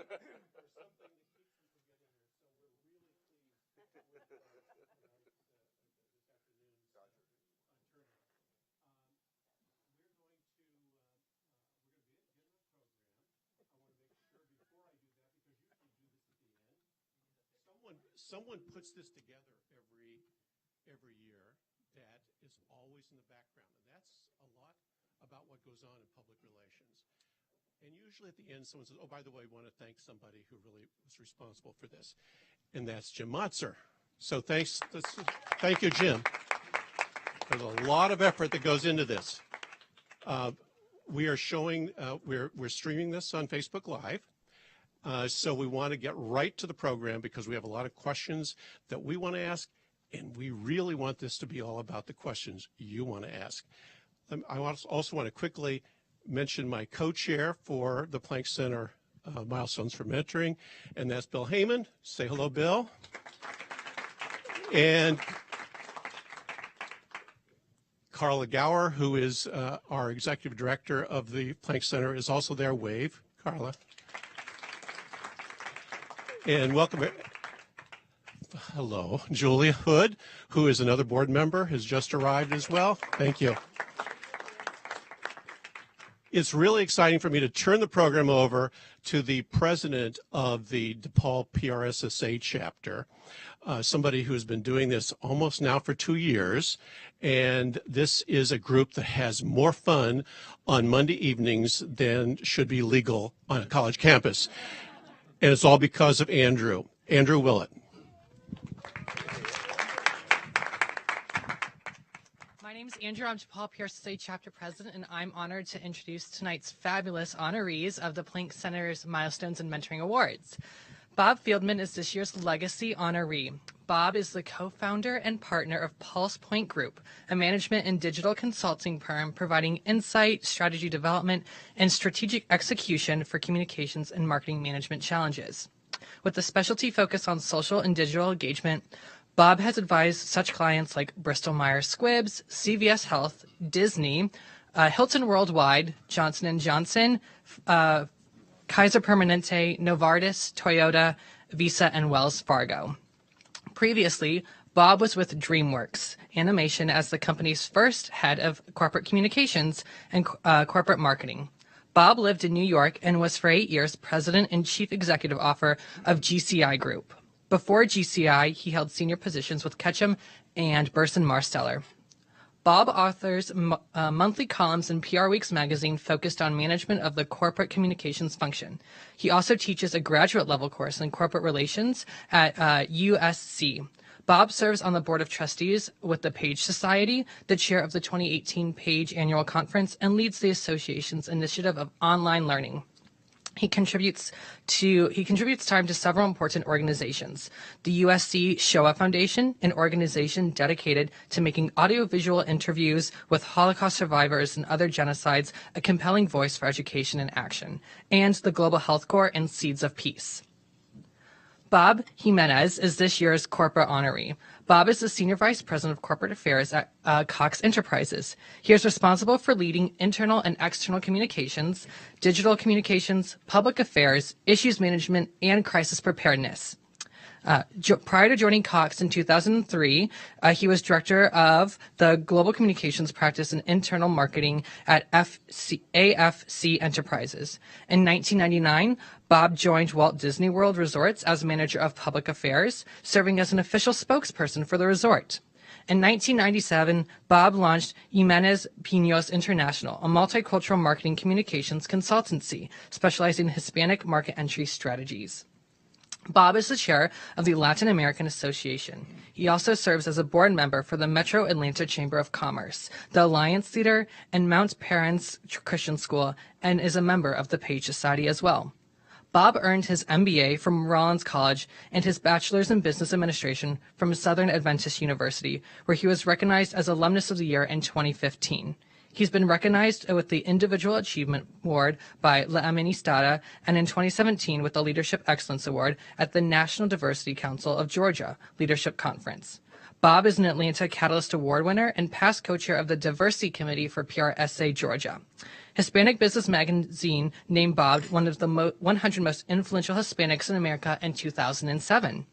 There's something that keeps them from getting there. So we're really pleased with this afternoon's turnout. We're going to begin the program. I want to make sure before I do that, because usually do this at the end. Someone puts this together every year that is always in the background, and that's a lot about what goes on in public relations. And usually at the end, someone says, oh, by the way, I want to thank somebody who really was responsible for this, and that's Jim Motzer. So thank you, Jim. There's a lot of effort that goes into this. We are showing, we're streaming this on Facebook Live. So we want to get right to the program because we have a lot of questions that we want to ask, and we really want this to be all about the questions you want to ask. I also want to quickly mention my co-chair for the Planck Center Milestones for Mentoring, and that's Bill Heyman. Say hello, Bill. And Carla Gower, who is our executive director of the Planck Center, is also there. Wave, Carla. And welcome. Hello, Julia Hood, who is another board member, has just arrived as well. Thank you. It's really exciting for me to turn the program over to the president of the DePaul PRSSA chapter, somebody who's been doing this almost now for 2 years. And this is a group that has more fun on Monday evenings than should be legal on a college campus. And it's all because of Andrew Willett. My name is Andrew. I'm DePaul PRSSA chapter president, and I'm honored to introduce tonight's fabulous honorees of the Planck Center's Milestones and Mentoring Awards. Bob Fieldman is this year's Legacy honoree. Bob is the co-founder and partner of Pulse Point Group, a management and digital consulting firm providing insight, strategy development, and strategic execution for communications and marketing management challenges. With a specialty focus on social and digital engagement, Bob has advised such clients like Bristol Myers Squibb, CVS Health, Disney, Hilton Worldwide, Johnson & Johnson, Kaiser Permanente, Novartis, Toyota, Visa, and Wells Fargo. Previously, Bob was with DreamWorks Animation as the company's first head of corporate communications and corporate marketing. Bob lived in New York and was for 8 years president and chief executive officer of GCI Group. Before GCI, he held senior positions with Ketchum and Burson Marsteller. Bob authors monthly columns in PR Week's magazine focused on management of the corporate communications function. He also teaches a graduate-level course in corporate relations at USC. Bob serves on the board of trustees with the Page Society, the chair of the 2018 Page Annual Conference, and leads the association's initiative of online learning. He contributes time to several important organizations. The USC Shoah Foundation, an organization dedicated to making audiovisual interviews with Holocaust survivors and other genocides a compelling voice for education and action, and the Global Health Corps and Seeds of Peace. Bob Jimenez is this year's corporate honoree. Bob is the Senior Vice President of Corporate Affairs at Cox Enterprises. He is responsible for leading internal and external communications, digital communications, public affairs, issues management, and crisis preparedness. Prior to joining Cox in 2003, he was director of the Global Communications Practice and Internal Marketing at AFC Enterprises. In 1999, Bob joined Walt Disney World Resorts as manager of public affairs, serving as an official spokesperson for the resort. In 1997, Bob launched Jimenez Pinos International, a multicultural marketing communications consultancy specializing in Hispanic market entry strategies. Bob is the chair of the Latin American Association. He also serves as a board member for the Metro Atlanta Chamber of Commerce, the Alliance Leader, and Mount Parents Christian School, and is a member of the Page Society as well. Bob earned his MBA from Rollins College and his bachelor's in business administration from Southern Adventist University, where he was recognized as Alumnus of the Year in 2015. He's been recognized with the Individual Achievement Award by La Administrada and in 2017 with the Leadership Excellence Award at the National Diversity Council of Georgia Leadership Conference. Bob is an Atlanta Catalyst Award winner and past co-chair of the Diversity Committee for PRSSA Georgia. Hispanic Business Magazine named Bob one of the 100 most influential Hispanics in America in 2007.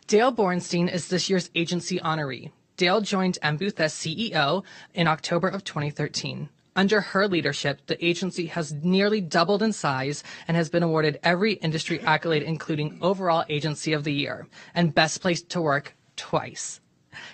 Dale Bornstein is this year's agency honoree. Dale joined Booth as CEO in October of 2013. Under her leadership, the agency has nearly doubled in size and has been awarded every industry accolade, including Overall Agency of the Year and Best Place to Work twice.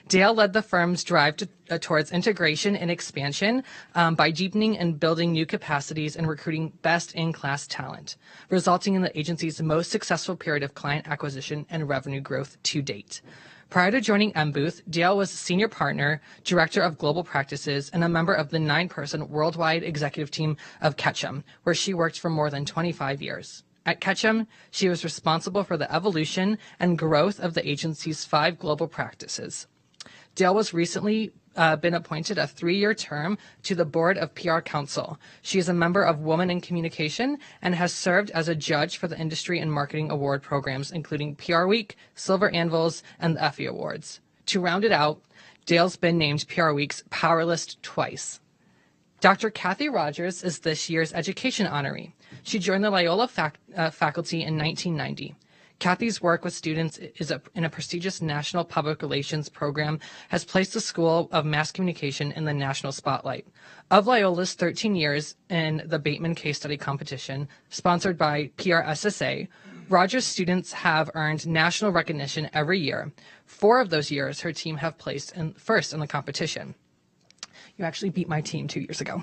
Dale led the firm's drive towards integration and expansion by deepening and building new capacities and recruiting best-in-class talent, resulting in the agency's most successful period of client acquisition and revenue growth to date. Prior to joining Booth, Dale was senior partner, director of global practices, and a member of the 9-person worldwide executive team of Ketchum, where she worked for more than 25 years. At Ketchum, she was responsible for the evolution and growth of the agency's 5 global practices. Dale was recently been appointed a 3-year term to the board of PR Council. She is a member of Women in Communication and has served as a judge for the industry and marketing award programs, including PR Week, Silver Anvils, and the Effie Awards. To round it out, Dale's been named PR Week's Powerlist twice. Dr. Kathy Rogers is this year's education honoree. She joined the Loyola faculty in 1990. Kathy's work with students in a prestigious national public relations program has placed the School of Mass Communication in the national spotlight. Of Loyola's 13 years in the Bateman Case Study Competition, sponsored by PRSSA, Rogers students have earned national recognition every year. 4 of those years, her team have placed first in the competition. You actually beat my team 2 years ago.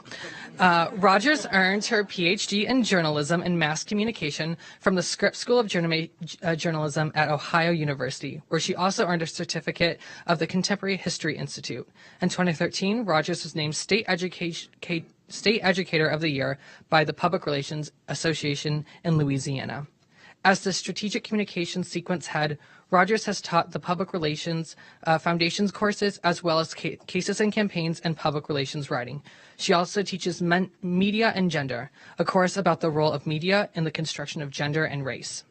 Rogers earned her PhD in journalism and mass communication from the Scripps School of Journalism at Ohio University, where she also earned a certificate of the Contemporary History Institute. In 2013, Rogers was named State Educator of the Year by the Public Relations Association in Louisiana. As the Strategic Communications Sequence Head, Rogers has taught the Public Relations Foundations courses, as well as Cases and Campaigns and Public Relations Writing. She also teaches Media and Gender, a course about the role of media in the construction of gender and race.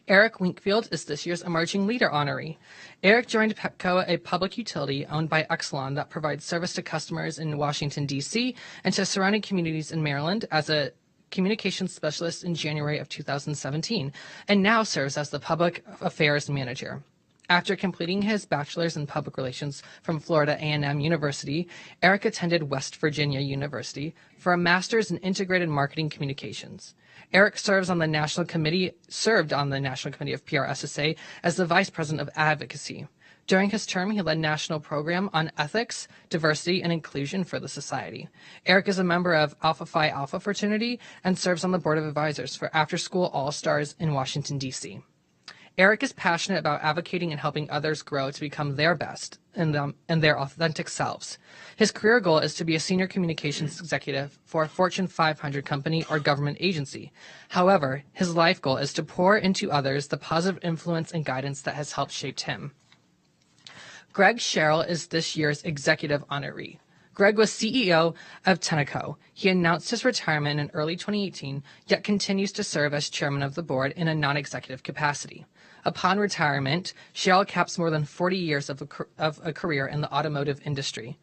Eric Winkfield is this year's Emerging Leader honoree. Eric joined Petco, a public utility owned by Exelon that provides service to customers in Washington, D.C., and to surrounding communities in Maryland as a communications specialist in January of 2017, and now serves as the public affairs manager. After completing his bachelor's in public relations from Florida A&M University, Eric attended West Virginia University for a master's in integrated marketing communications. Eric served on the national committee of PRSSA as the vice president of advocacy. During his term, he led national program on ethics, diversity, and inclusion for the society. Eric is a member of Alpha Phi Alpha fraternity and serves on the board of advisors for After School All-Stars in Washington, D.C. Eric is passionate about advocating and helping others grow to become their best and their authentic selves. His career goal is to be a senior communications executive for a Fortune 500 company or government agency. However, his life goal is to pour into others the positive influence and guidance that has helped shape him. Greg Sherrill is this year's executive honoree. Greg was CEO of Tenneco. He announced his retirement in early 2018, yet continues to serve as chairman of the board in a non-executive capacity. Upon retirement, Sherrill caps more than 40 years of a career in the automotive industry.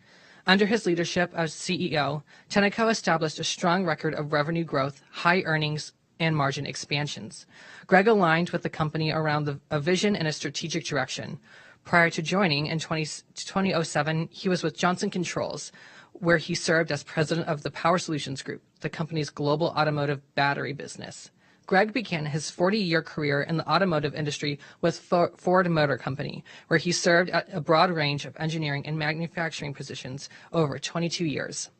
Under his leadership as CEO, Tenneco established a strong record of revenue growth, high earnings, and margin expansions. Greg aligned with the company around a vision and a strategic direction. Prior to joining in 2007, he was with Johnson Controls, where he served as president of the Power Solutions Group, the company's global automotive battery business. Greg began his 40-year career in the automotive industry with Ford Motor Company, where he served at a broad range of engineering and manufacturing positions over 22 years.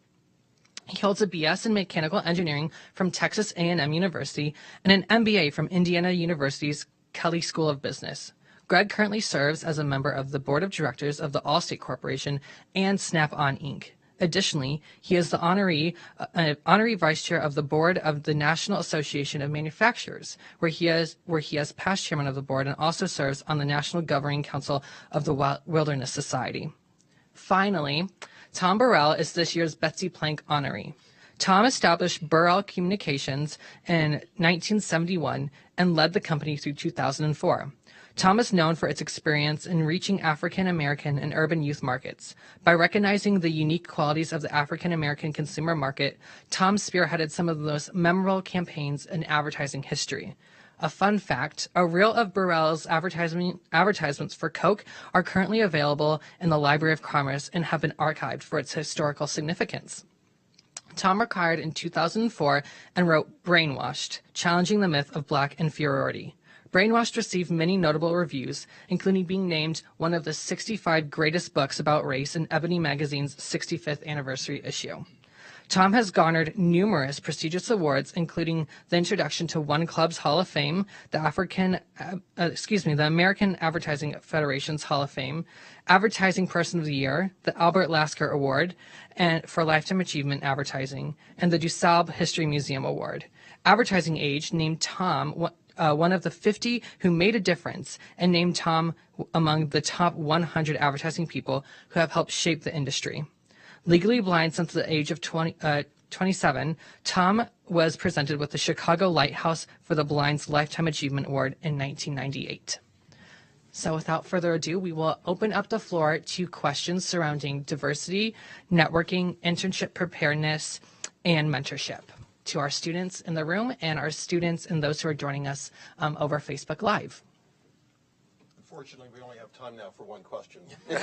He holds a BS in mechanical engineering from Texas A&M University and an MBA from Indiana University's Kelley School of Business. Greg currently serves as a member of the board of directors of the Allstate Corporation and Snap-on Inc. Additionally, he is the honorary vice chair of the board of the National Association of Manufacturers, where he is past chairman of the board and also serves on the National Governing Council of the Wilderness Society. Finally, Tom Burrell is this year's Betsy Plank honoree. Tom established Burrell Communications in 1971 and led the company through 2004. Tom is known for its experience in reaching African American and urban youth markets. By recognizing the unique qualities of the African American consumer market, Tom spearheaded some of the most memorable campaigns in advertising history. A fun fact, a reel of Burrell's advertisements for Coke are currently available in the Library of Commerce and have been archived for its historical significance. Tom retired in 2004 and wrote Brainwashed, challenging the myth of Black inferiority. Brainwashed received many notable reviews, including being named one of the 65 greatest books about race in Ebony magazine's 65th anniversary issue. Tom has garnered numerous prestigious awards, including the introduction to One Club's Hall of Fame, the American Advertising Federation's Hall of Fame, Advertising Person of the Year, the Albert Lasker Award and for Lifetime Achievement Advertising, and the DuSable History Museum Award. Advertising Age named Tom one of the 50 who made a difference and named Tom among the top 100 advertising people who have helped shape the industry. Legally blind since the age of 27, Tom was presented with the Chicago Lighthouse for the Blind's Lifetime Achievement Award in 1998. So without further ado, we will open up the floor to questions surrounding diversity, networking, internship preparedness, and mentorship to our students in the room and our students and those who are joining us over Facebook Live. Unfortunately, we only have time now for one question. So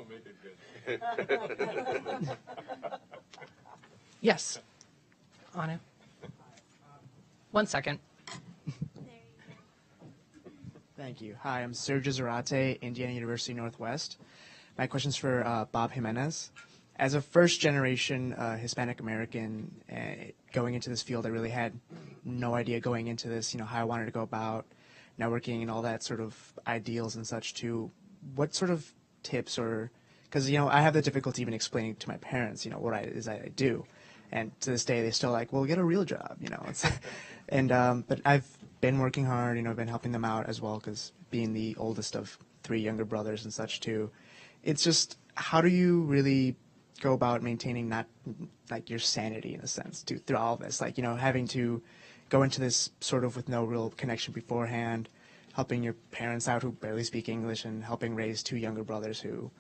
make it good. Yes. Anna. 1 second. Thank you. Hi, I'm Sergio Zarate, Indiana University Northwest. My question's for Bob Jimenez. As a first-generation Hispanic American going into this field, I really had no idea going into this, how I wanted to go about networking and all that sort of ideals and such too. What sort of tips because, I have the difficulty even explaining to my parents, what it is I do. And to this day, they're still like, well, get a real job, It's, but I've been working hard, I've been helping them out as well because being the oldest of 3 younger brothers and such too. It's just, how do you really go about maintaining not like your sanity in a sense through all of this, having to go into this sort of with no real connection beforehand, helping your parents out who barely speak English and helping raise 2 younger brothers who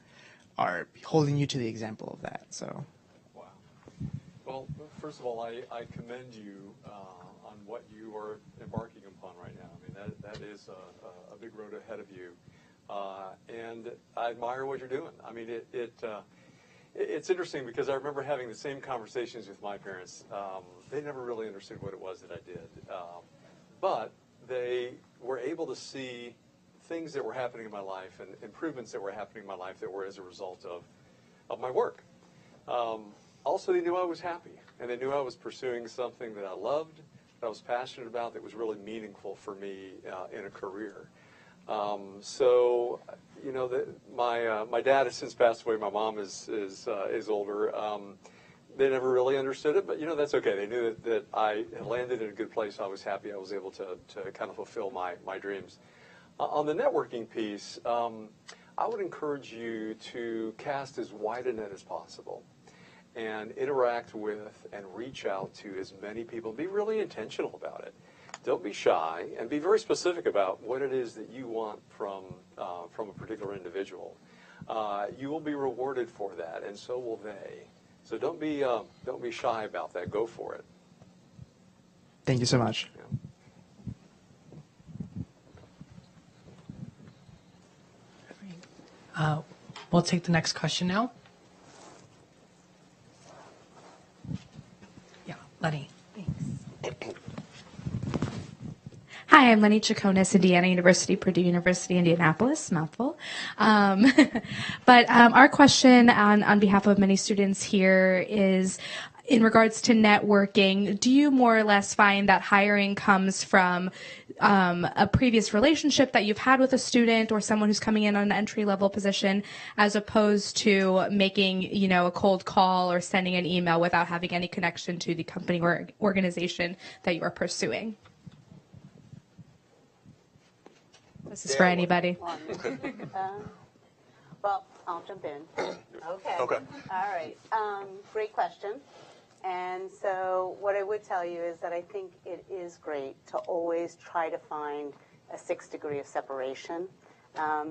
are holding you to the example of that. So wow. Well, first of all, I commend you on what you are embarking upon right now. I mean, that is a big road ahead of you, and I admire what you're doing. I mean, it's interesting because I remember having the same conversations with my parents. They never really understood what it was that I did. But they were able to see things that were happening in my life and improvements that were happening in my life that were as a result of my work. Also, they knew I was happy, and they knew I was pursuing something that I loved, that I was passionate about, that was really meaningful for me in a career. So, my dad has since passed away. My mom is older. They never really understood it, but that's okay. They knew that I had landed in a good place. I was happy. I was able to kind of fulfill my dreams. On the networking piece, I would encourage you to cast as wide a net as possible and interact with and reach out to as many people. Be really intentional about it. Don't be shy, and be very specific about what it is that you want from a particular individual. You will be rewarded for that, and so will they. So don't be shy about that. Go for it. Thank you so much. Yeah. We'll take the next question now. Yeah, Lenny. Thanks. Hi, I'm Lenny Chaconis, Indiana University, Purdue University, Indianapolis, mouthful. But our question on behalf of many students here is, in regards to networking, do you more or less find that hiring comes from a previous relationship that you've had with a student or someone who's coming in on an entry-level position, as opposed to making, a cold call or sending an email without having any connection to the company or organization that you are pursuing? This is for anybody. Well, I'll jump in. Okay. Okay. All right. Great question. And so what I would tell you is that I think it is great to always try to find a 6 degree of separation,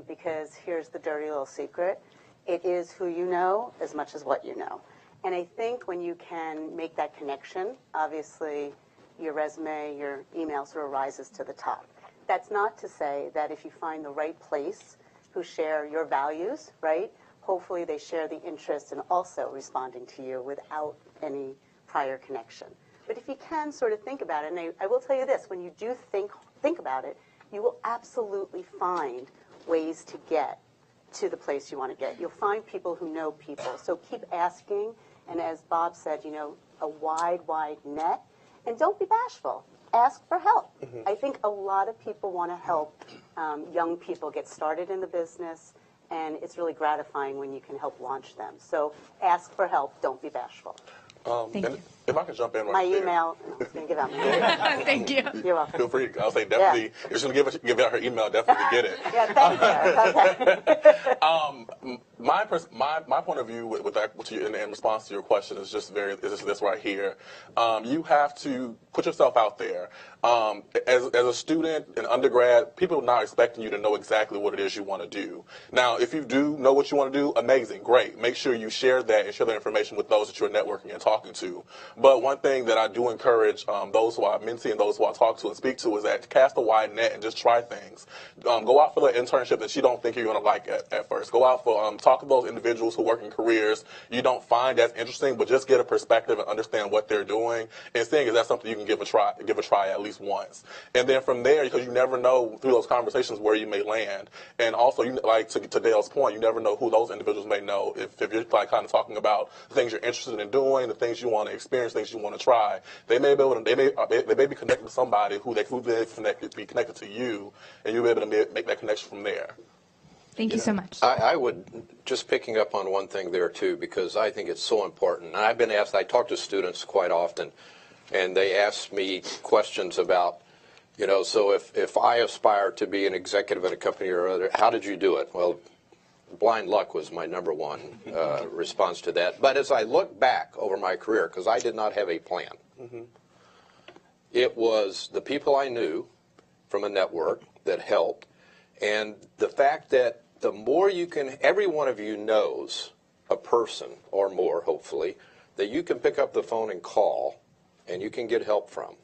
because here's the dirty little secret. It is who you know as much as what you know. And I think when you can make that connection, obviously your resume, your email sort of rises to the top. That's not to say that if you find the right place who share your values, right, hopefully they share the interest in also responding to you without any prior connection. But if you can sort of think about it, and I will tell you this, when you do think about it, you will absolutely find ways to get to the place you want to get. You'll find people who know people. So keep asking, and as Bob said, you know, a wide, wide net, and don't be bashful. Ask for help. I think a lot of people want to help young people get started in the business, and it's really gratifying when you can help launch them. So ask for help. Don't be bashful. Thank you. If I could jump in right My there. email, I was going to give out my email. Thank you. You're welcome. Feel free. I'll say definitely. If you're going to give out her email, definitely get it. Yeah, thank you. Okay. My point of view with that, in response to your question is just this right here. You have to put yourself out there. As a student, an undergrad, people are not expecting you to know exactly what it is you want to do. Now, if you do know what you want to do, amazing, great. Make sure you share that and share that information with those that you're networking and talking to. But one thing that I do encourage those who I mentee and those who I talk to and speak to is that cast a wide net and just try things. Go out for the internship that you don't think you're going to like at first. Go out for talk to those individuals who work in careers you don't find as interesting, but just get a perspective and understand what they're doing and seeing is that something you can give a try at least once. And then from there, because you never know through those conversations where you may land. And also, like to Dale's point, you never know who those individuals may know. If you're like kind of talking about the things you're interested in doing, the things you want to experience, things you want to try, they may be able to, they may be connected to somebody who they be connected to you, and you'll be able to make that connection from there. Thank you so much. I would, just picking up on one thing there too, because I think it's so important. And I've been asked, I talk to students quite often, and they ask me questions about, you know, so if I aspire to be an executive in a company or other, how did you do it? Well, blind luck was my number one response to that. But as I look back over my career, because I did not have a plan, it was the people I knew from a network that helped, and the fact that the more you can, every one of you knows a person or more, hopefully, that you can pick up the phone and call and you can get help from.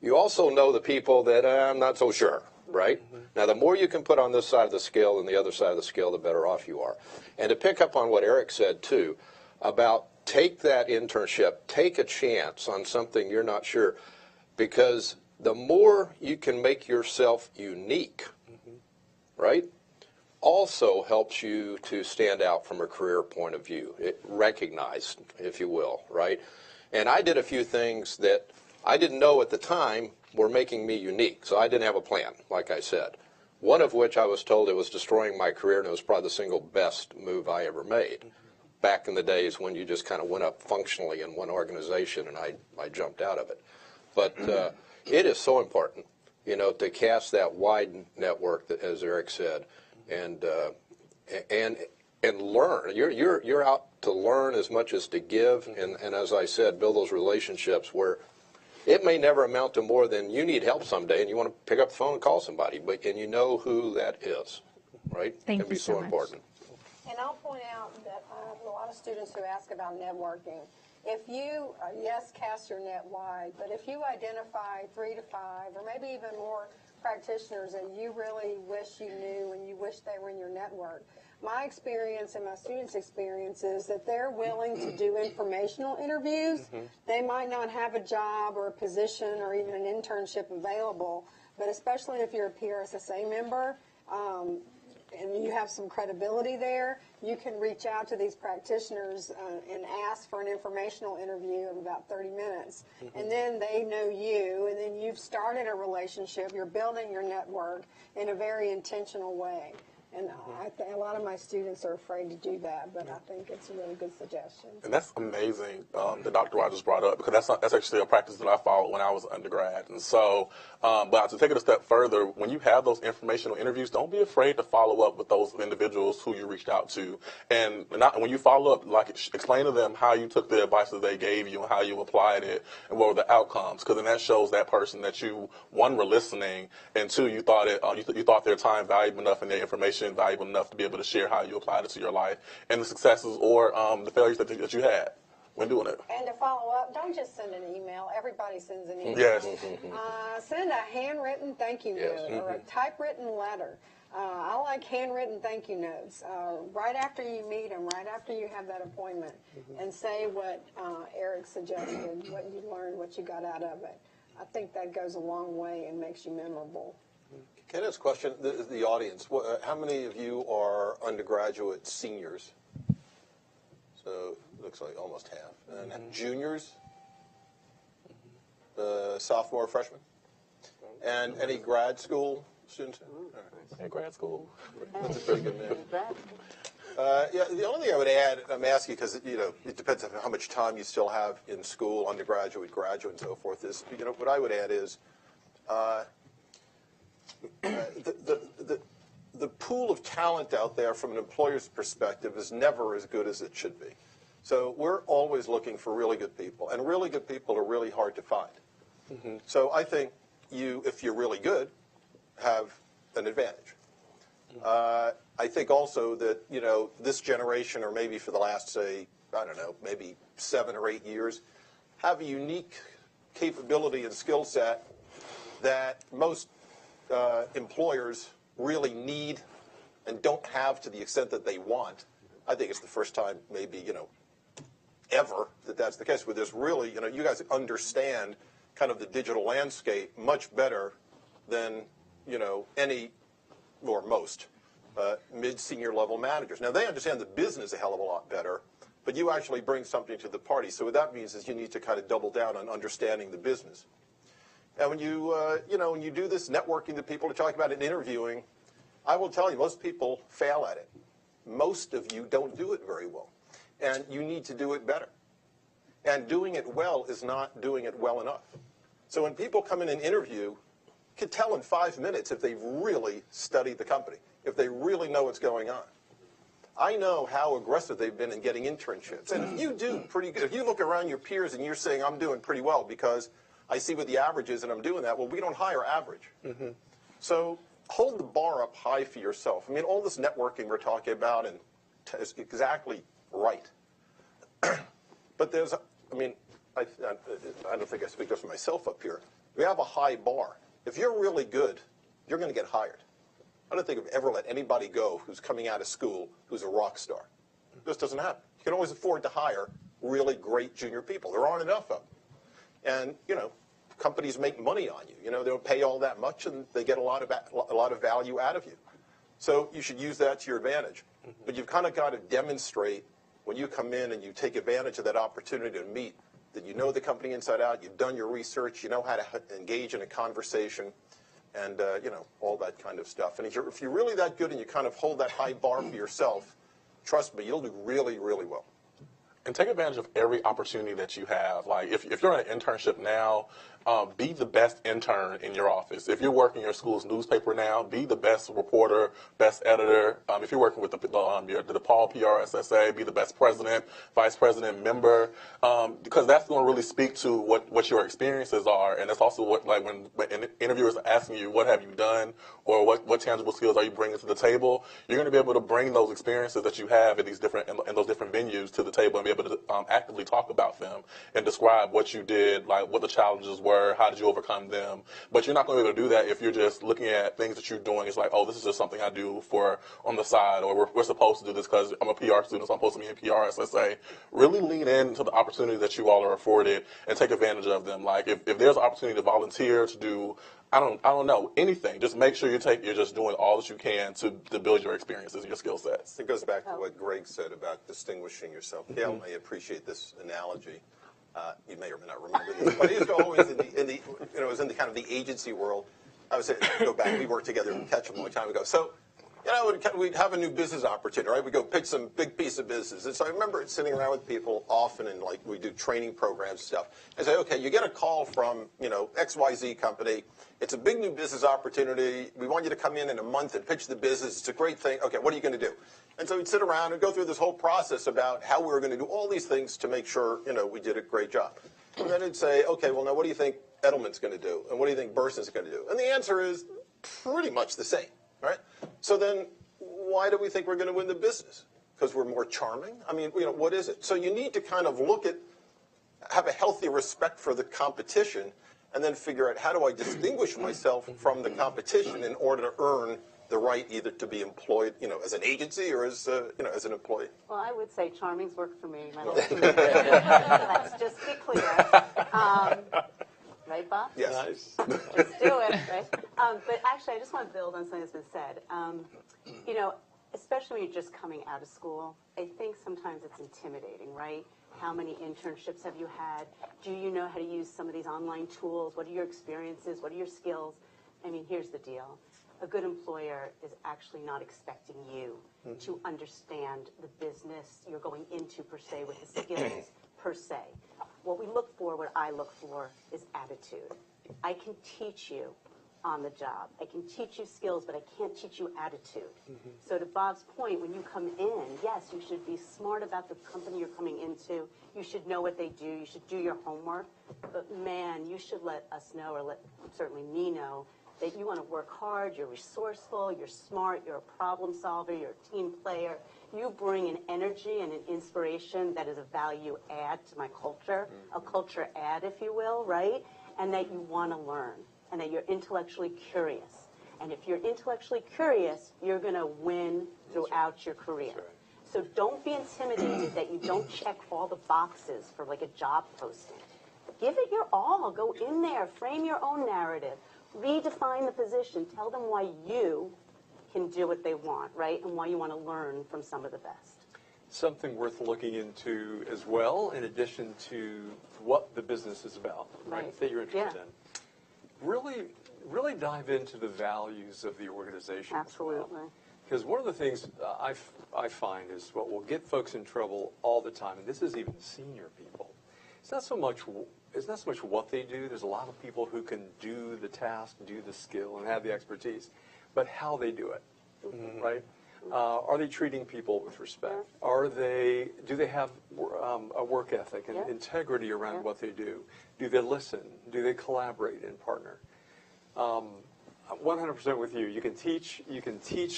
You also know the people that I'm not so sure, right? Now, the more you can put on this side of the scale than the other side of the scale, the better off you are. And to pick up on what Eric said, too, about take that internship, take a chance on something you're not sure, because the more you can make yourself unique, right, also helps you to stand out from a career point of view, recognized, if you will, right? And I did a few things that I didn't know at the time were making me unique, so I didn't have a plan, like I said. One of which I was told it was destroying my career, and it was probably the single best move I ever made. Back in the days when you just kind of went up functionally in one organization, and I jumped out of it. But it is so important, you know, to cast that wide network, that, as Eric said, and learn. You're out to learn as much as to give, and as I said, build those relationships where it may never amount to more than you need help someday, and you want to pick up the phone and call somebody, and you know who that is, right? Thank It can you be so so much. important. And I'll point out that I have a lot of students who ask about networking. If you, yes, cast your net wide, but if you identify 3 to 5 or maybe even more practitioners that you really wish you knew and you wish they were in your network, my experience and my students' experience is that they're willing to do informational interviews. They might not have a job or a position or even an internship available, but especially if you're a PRSSA member, and you have some credibility there, you can reach out to these practitioners and ask for an informational interview of about 30 minutes. And then they know you, and then you've started a relationship. You're building your network in a very intentional way. And a lot of my students are afraid to do that, but I think it's a really good suggestion. And that's amazing that Dr. Rogers brought up, because that's actually a practice that I followed when I was an undergrad. And so, but to take it a step further, when you have those informational interviews, don't be afraid to follow up with those individuals who you reached out to. And when you follow up, like explain to them how you took the advice that they gave you and how you applied it and what were the outcomes, because then that shows that person that you, one, were listening, and two, you thought you thought their time valuable enough and their information valuable enough to be able to share how you applied it to your life and the successes or the failures that you had when doing it. And to follow up, don't just send an email. Everybody sends an email. Yes. Send a handwritten thank you note or a typewritten letter. I like handwritten thank you notes. Right after you meet them, right after you have that appointment, and say what Eric suggested, what you learned, what you got out of it. I think that goes a long way and makes you memorable. Can I ask a question? The audience, how many of you are undergraduate seniors? So it looks like almost half. And juniors? Sophomore, freshman? And any grad school students? Hey, grad school. That's a very good man. Yeah, the only thing I would add, I'm asking because it depends on how much time you still have in school, undergraduate, graduate, and so forth. Is what I would add is the pool of talent out there from an employer's perspective is never as good as it should be. So we're always looking for really good people, and really good people are really hard to find. So I think if you're really good, have an advantage. I think also that, this generation, or maybe for the last, say, I don't know, maybe 7 or 8 years, have a unique capability and skill set that most employers really need and don't have to the extent that they want. I think it's the first time maybe, ever that's the case, where there's really, you guys understand kind of the digital landscape much better than, any or most mid-senior level managers. Now, they understand the business a hell of a lot better, but you actually bring something to the party. So what that means is you need to kind of double down on understanding the business. And when you, when you do this networking that people are talking about and interviewing, I will tell you, most people fail at it. Most of you don't do it very well. And you need to do it better. And doing it well is not doing it well enough. So when people come in and interview, you can tell in 5 minutes if they've really studied the company, if they really know what's going on. I know how aggressive they've been in getting internships. And if you do pretty good, if you look around your peers and you're saying, I'm doing pretty well because I see what the average is and I'm doing that, well, we don't hire average. So hold the bar up high for yourself. I mean, all this networking we're talking about and is exactly right. But there's, I don't think I speak just for myself up here. We have a high bar. If you're really good, you're going to get hired. I don't think I've ever let anybody go who's coming out of school who's a rock star. This doesn't happen. You can always afford to hire really great junior people. There aren't enough of them. And, companies make money on you. They don't pay all that much, and they get a lot of value out of you. So you should use that to your advantage. But you've kind of got to demonstrate when you come in and you take advantage of that opportunity to meet that you know the company inside out, you've done your research, you know how to engage in a conversation, and all that kind of stuff. And if you're really that good and you kind of hold that high bar for yourself, trust me, you'll do really, really well. And take advantage of every opportunity that you have. Like, if you're in an internship now, be the best intern in your office. If you're working your school's newspaper now, be the best reporter, best editor. If you're working with the DePaul PRSSA, be the best president, vice president, member, because that's going to really speak to what your experiences are. And that's also what, like, when interviewers are asking you, what have you done, or what tangible skills are you bringing to the table, you're going to be able to bring those experiences that you have in those different venues to the table and be able to actively talk about them and describe what you did, like what the challenges were, how did you overcome them. But you're not going to be able to do that if you're just looking at things that you're doing. It's like, oh, this is just something I do for on the side, or we're supposed to do this because I'm a PR student, so I'm supposed to be in PRSSA. Really lean into the opportunities that you all are afforded and take advantage of them. Like if there's an opportunity to volunteer, to do, I don't know, anything, just make sure you're just doing all that you can to build your experiences and your skill sets. It goes back to what Greg said about distinguishing yourself. Dale may appreciate this analogy. You may or may not remember this, but he used to always it was in the kind of the agency world. I would say, go back, we worked together in Ketchum a long time ago. So we'd have a new business opportunity, right? We'd go pitch some big piece of business. And so I remember sitting around with people often, and like we do training programs and stuff. I say, okay, you get a call from, XYZ company. It's a big new business opportunity. We want you to come in a month and pitch the business. It's a great thing. Okay, what are you going to do? And so we'd sit around and go through this whole process about how we were going to do all these things to make sure, we did a great job. And then it'd say, okay, well, now what do you think Edelman's going to do? And what do you think Burson's going to do? And the answer is pretty much the same, right? So then why do we think we're going to win the business? Because we're more charming? I mean, what is it? So you need to kind of have a healthy respect for the competition, and then figure out, how do I distinguish myself from the competition in order to earn the right either to be employed, as an agency or as an employee? Well, I would say charming's worked for me. Let's just be clear. Right, Bob? Yes. Nice. Let's do it, right? But actually, I just want to build on something that's been said. Especially when you're just coming out of school, I think sometimes it's intimidating, right? How many internships have you had? Do you know how to use some of these online tools? What are your experiences? What are your skills? I mean, here's the deal. A good employer is actually not expecting you to understand the business you're going into, per se, with the skills, per se. What I look for is attitude. I can teach you on the job. I can teach you skills, but I can't teach you attitude. So to Bob's point, when you come in, yes, you should be smart about the company you're coming into. You should know what they do. You should do your homework. But man, you should let us know, or let certainly me know, that you want to work hard, you're resourceful, you're smart, you're a problem solver, you're a team player. You bring an energy and an inspiration that is a value add to my culture, a culture add, if you will, right? And that you want to learn, and that you're intellectually curious. And if you're intellectually curious, you're going to win throughout your career. So don't be intimidated that you don't check all the boxes for like a job posting. Give it your all. Go in there, frame your own narrative. Redefine the position. Tell them why you can do what they want, right? And why you want to learn from some of the best. Something worth looking into as well, in addition to what the business is about, right? That you're interested in. Really dive into the values of the organization. Absolutely. Because one of the things I find is what will get folks in trouble all the time, and this is even senior people. It's not so much what they do. There's a lot of people who can do the task, do the skill, and have the expertise, but how they do it, right? Are they treating people with respect? Do they have a work ethic and integrity around what they do? Do they listen? Do they collaborate and partner? 100% with you. You can teach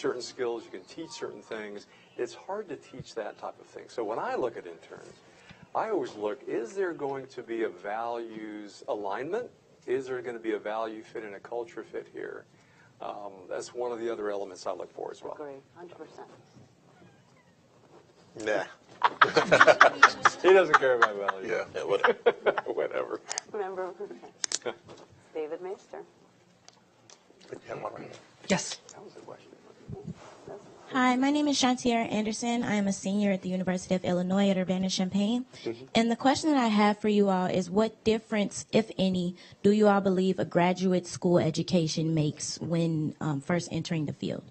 certain skills. You can teach certain things. It's hard to teach that type of thing. So when I look at interns, I always look, is there going to be a values alignment? Is there going to be a value fit and a culture fit here? That's one of the other elements I look for as well. Agree, 100%. Nah. He doesn't care about values. Yeah, whatever. Whatever. Remember, David Meister. Yes. That was a question. Hi, my name is Shantiera Anderson. I am a senior at the University of Illinois at Urbana-Champaign. And the question that I have for you all is, what difference, if any, do you all believe a graduate school education makes when first entering the field?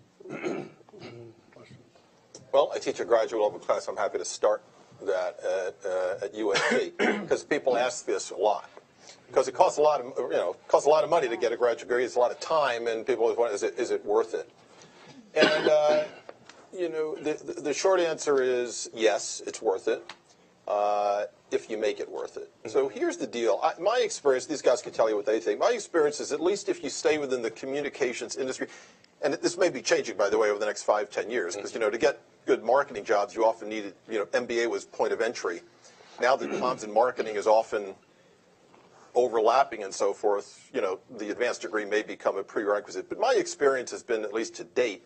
Well, I teach a graduate level class. I'm happy to start that at USC because people ask this a lot. Because it costs a lot of money to get a graduate degree. It's a lot of time, and people always wonder, is it worth it? And the short answer is yes, it's worth it if you make it worth it. So here's the deal. My experience, these guys can tell you what they think. My experience is, at least if you stay within the communications industry, and this may be changing, by the way, over the next 5-10 years, because to get good marketing jobs, you often needed, MBA was point of entry. Now the comms and marketing is often overlapping and so forth. The advanced degree may become a prerequisite. But my experience has been, at least to date,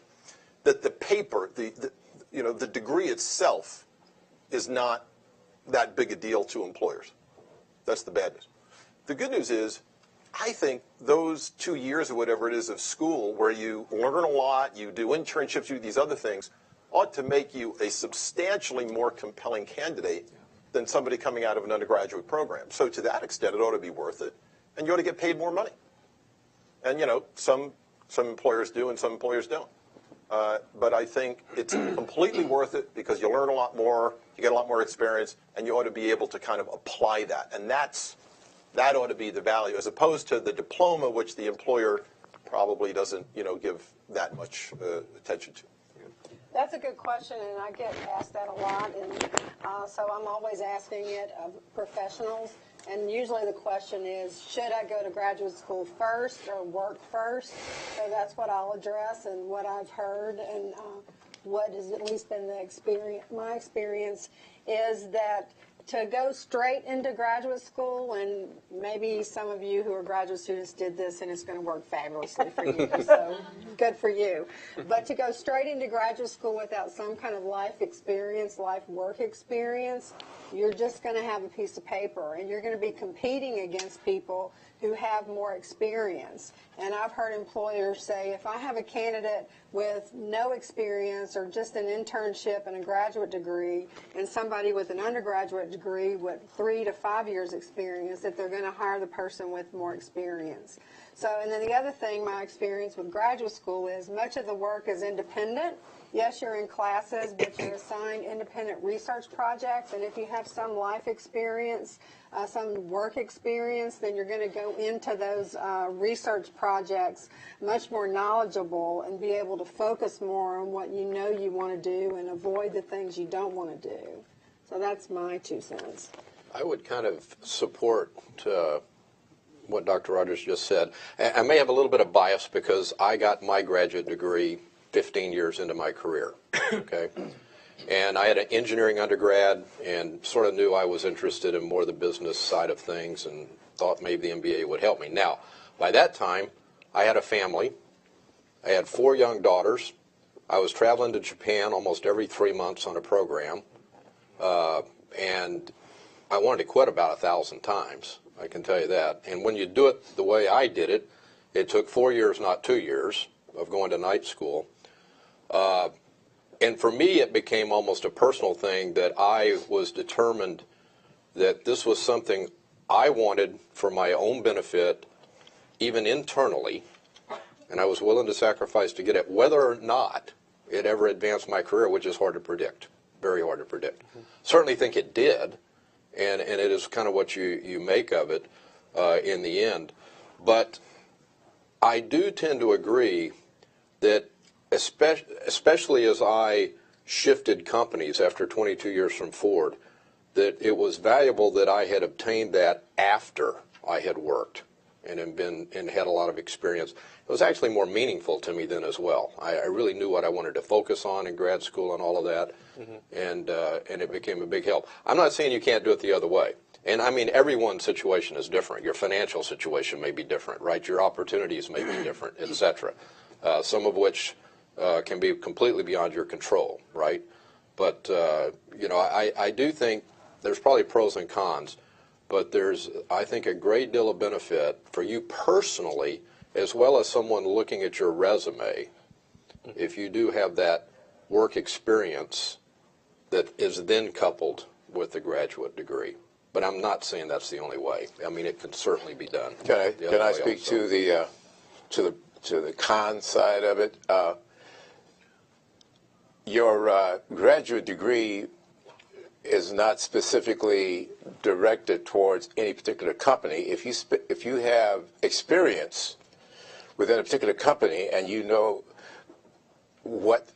that the paper, the degree itself is not that big a deal to employers. That's the bad news. The good news is, I think those 2 years or whatever it is of school where you learn a lot, you do internships, you do these other things, ought to make you a substantially more compelling candidate than somebody coming out of an undergraduate program. So to that extent, it ought to be worth it, and you ought to get paid more money. And some employers do and some employers don't. but I think it's completely worth it because you learn a lot more, you get a lot more experience, and you ought to be able to kind of apply that. And that ought to be the value, as opposed to the diploma, which the employer probably doesn't, give that much attention to. That's a good question, and I get asked that a lot, and so I'm always asking it of professionals. And usually the question is, should I go to graduate school first or work first? So that's what I'll address and what I've heard, and what has at least been the experience. My experience is that to go straight into graduate school, and maybe some of you who are graduate students did this and it's going to work fabulously for you, so good for you. But to go straight into graduate school without some kind of life experience, life work experience, you're just going to have a piece of paper, and you're going to be competing against people who have more experience. And I've heard employers say, if I have a candidate with no experience or just an internship and a graduate degree, and somebody with an undergraduate degree with 3 to 5 years experience, that they're going to hire the person with more experience. So, and then the other thing, my experience with graduate school is much of the work is independent. Yes, you're in classes, but you're assigned independent research projects, and if you have some life experience, some work experience, then you're going to go into those research projects much more knowledgeable and be able to focus more on what you know you want to do and avoid the things you don't want to do. So that's my 2 cents. I would kind of support what Dr. Rogers just said. I may have a little bit of bias because I got my graduate degree 15 years into my career, okay? And I had an engineering undergrad and sort of knew I was interested in more the business side of things and thought maybe the MBA would help me. Now, by that time, I had a family. I had 4 young daughters. I was traveling to Japan almost every 3 months on a program. And I wanted to quit about 1,000 times, I can tell you that. And when you do it the way I did it, it took 4 years, not 2 years, of going to night school. And for me, it became almost a personal thing that I was determined that this was something I wanted for my own benefit, even internally, and I was willing to sacrifice to get it, whether or not it ever advanced my career, which is hard to predict, very hard to predict. Certainly think it did, and it is kind of what you make of it in the end. But I do tend to agree that especially as I shifted companies after 22 years from Ford, that it was valuable that I had obtained that after I had worked and had a lot of experience. It was actually more meaningful to me then as well. I really knew what I wanted to focus on in grad school and all of that, and it became a big help. I'm not saying you can't do it the other way. And I mean, everyone's situation is different. Your financial situation may be different, right? Your opportunities may be different, et cetera. Some of which can be completely beyond your control, right? But, I do think there's probably pros and cons, but there's, I think, a great deal of benefit for you personally, as well as someone looking at your resume, if you do have that work experience that is then coupled with the graduate degree. But I'm not saying that's the only way. I mean, it can certainly be done. Can I speak to the con side of it? Your graduate degree is not specifically directed towards any particular company. If you have experience within a particular company and you know what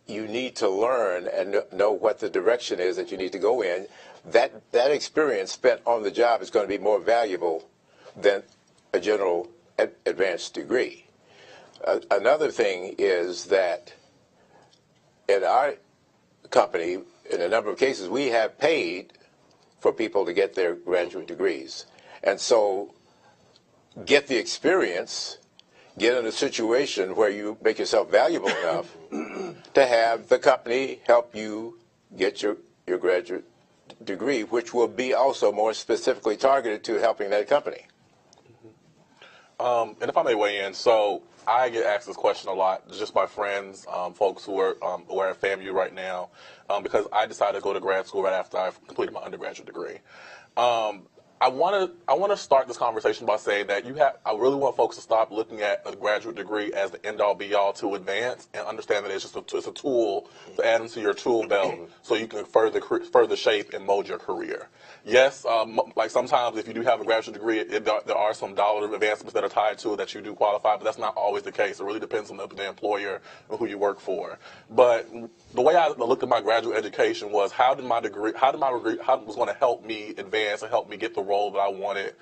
you need to learn and know what the direction is that you need to go in, that experience spent on the job is going to be more valuable than a general advanced degree. Another thing is that in our company, in a number of cases, we have paid for people to get their graduate degrees. And so get the experience, get in a situation where you make yourself valuable enough to have the company help you get your graduate degree, which will be also more specifically targeted to helping that company. And if I may weigh in, so I get asked this question a lot, just by friends, folks who are at FAMU right now, because I decided to go to grad school right after I completed my undergraduate degree. I I want to start this conversation by saying that I really want folks to stop looking at a graduate degree as the end all be all to advance, and understand that it's just it's a tool to add into your tool belt so you can further shape and mold your career. Yes, like sometimes if you do have a graduate degree, there are some dollar advancements that are tied to it that you do qualify, but that's not always the case. It really depends on the employer and who you work for. But the way I looked at my graduate education was how was going to help me advance and help me get the role that I wanted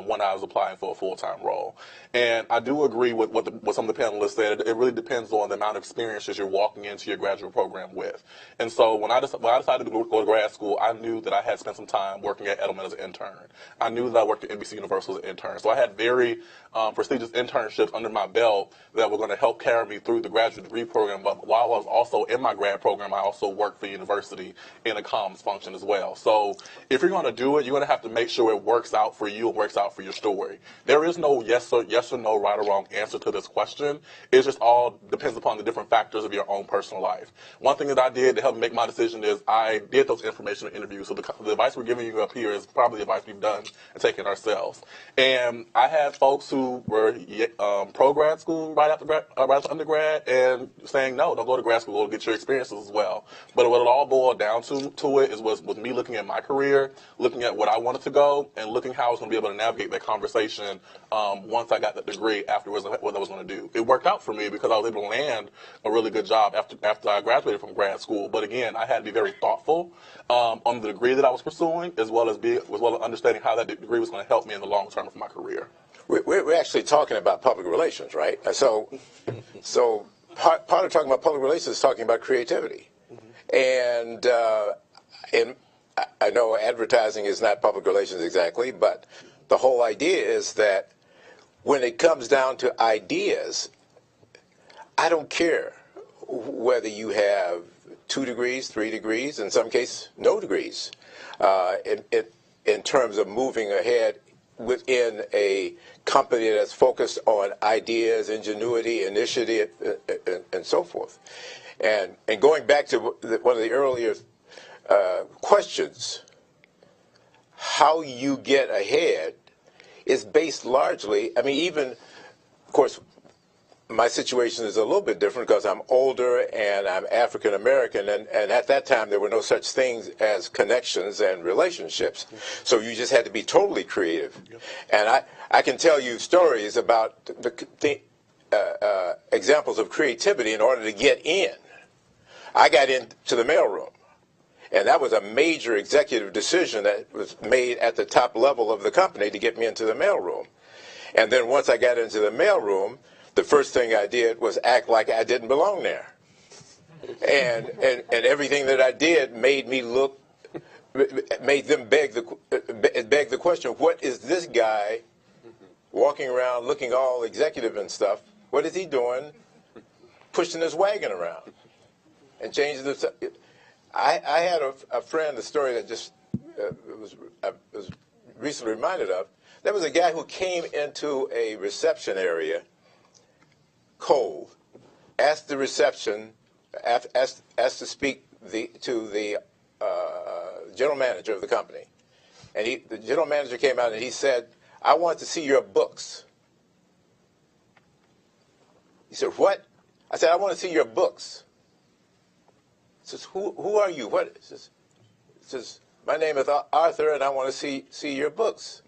when I was applying for a full-time role. And I do agree with what some of the panelists said. It really depends on the amount of experiences you're walking into your graduate program with. And so when I decided to go to grad school, I knew that I had spent some time working at Edelman as an intern. I knew that I worked at NBC Universal as an intern. So I had very prestigious internships under my belt that were going to help carry me through the graduate degree program. But while I was also in my grad program, I also worked for the university in a comms function as well. So if you're going to do it, you're going to have to make sure it works out for you and works out for your story. There is no yes or no, right or wrong answer to this question. It just all depends upon the different factors of your own personal life. One thing that I did to help me make my decision is I did those informational interviews. So the advice we're giving you up here is probably the advice we've done and taken ourselves. And I had folks who were pro-grad school right after undergrad and saying, no, don't go to grad school, go get your experiences as well. But what it all boiled down to it was me looking at my career, looking at what I wanted to go, and looking how I was going to be able to navigate that conversation once I got the degree afterwards, what I was going to do. It worked out for me because I was able to land a really good job after I graduated from grad school. But again, I had to be very thoughtful on the degree that I was pursuing, as well as understanding how that degree was going to help me in the long term of my career. We're actually talking about public relations, right? So part of talking about public relations is talking about creativity. And I know advertising is not public relations exactly, but the whole idea is that when it comes down to ideas, I don't care whether you have 2 degrees, 3 degrees, in some cases, no degrees, in terms of moving ahead within a company that's focused on ideas, ingenuity, initiative, and so forth. And going back to one of the earlier questions, how you get ahead is based largely, I mean, even, of course, my situation is a little bit different because I'm older and I'm African American, and at that time there were no such things as connections and relationships. So you just had to be totally creative. And I can tell you stories about the examples of creativity in order to get in. I got into the mailroom. And that was a major executive decision that was made at the top level of the company to get me into the mailroom. And then once I got into the mailroom, the first thing I did was act like I didn't belong there. And everything that I did made them beg the question, what is this guy walking around looking all executive and stuff? What is he doing pushing his wagon around and changing the... I had a friend, a story that just I was recently reminded of. There was a guy who came into a reception area cold, asked the reception, asked to speak to the general manager of the company. And the general manager came out and he said, I want to see your books. He said, what? I said, I want to see your books. He says, who are you? What? He says, my name is Arthur, and I want to see your books.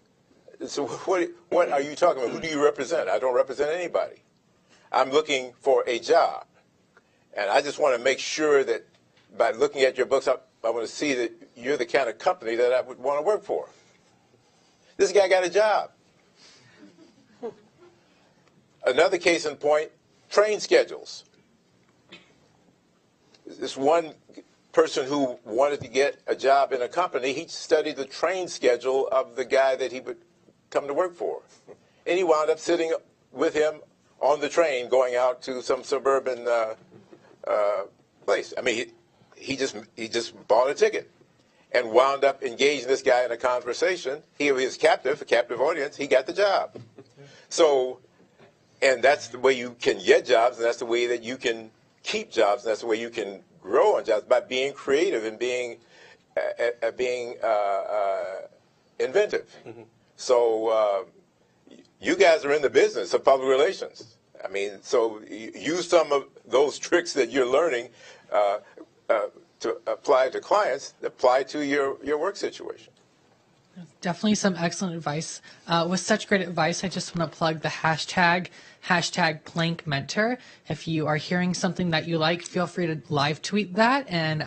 So what are you talking about? Who do you represent? I don't represent anybody. I'm looking for a job. And I just want to make sure that by looking at your books, I want to see that you're the kind of company that I would want to work for. This guy got a job. Another case in point, train schedules. This one person who wanted to get a job in a company, he studied the train schedule of the guy that he would come to work for. And he wound up sitting with him on the train going out to some suburban place. I mean, he just bought a ticket and wound up engaging this guy in a conversation. He was captive, a captive audience. He got the job. So, and that's the way you can get jobs, and that's the way that you can keep jobs, and that's the way you can grow on jobs, by being creative and being inventive. So you guys are in the business of public relations. I mean, so use some of those tricks that you're learning to apply to clients, apply to your work situation. Definitely some excellent advice. With such great advice, I just want to plug the hashtag Plank Mentor. If you are hearing something that you like, feel free to live tweet that, and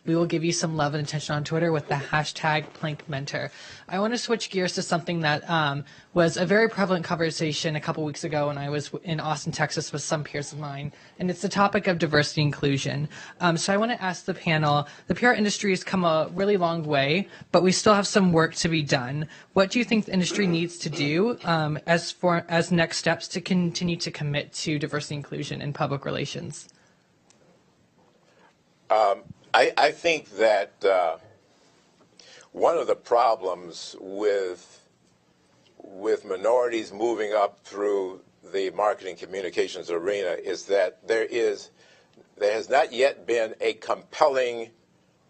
we will give you some love and attention on Twitter with the hashtag Plank Mentor. I want to switch gears to something that was a very prevalent conversation a couple weeks ago when I was in Austin, Texas with some peers of mine, and it's the topic of diversity inclusion. So I want to ask the panel, the PR industry has come a really long way, but we still have some work to be done. What do you think the industry needs to do as next steps to continue to commit to diversity inclusion in public relations? I think that one of the problems with minorities moving up through the marketing communications arena is that there has not yet been a compelling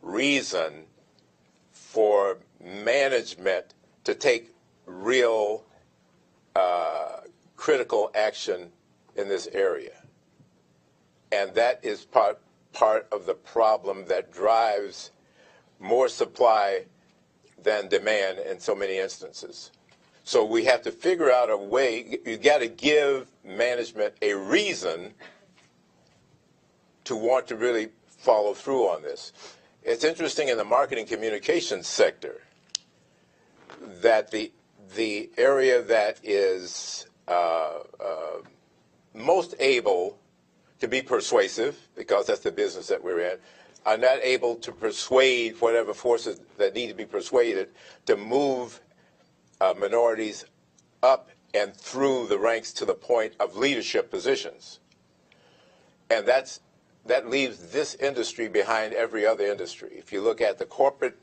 reason for management to take real critical action in this area. And that is part of the problem that drives more supply than demand in so many instances. So we have to figure out a way. You got to give management a reason to want to really follow through on this. It's interesting in the marketing communications sector that the area that is most able to be persuasive, because that's the business that we're in, are not able to persuade whatever forces that need to be persuaded to move minorities up and through the ranks to the point of leadership positions. And that leaves this industry behind every other industry. If you look at the corporate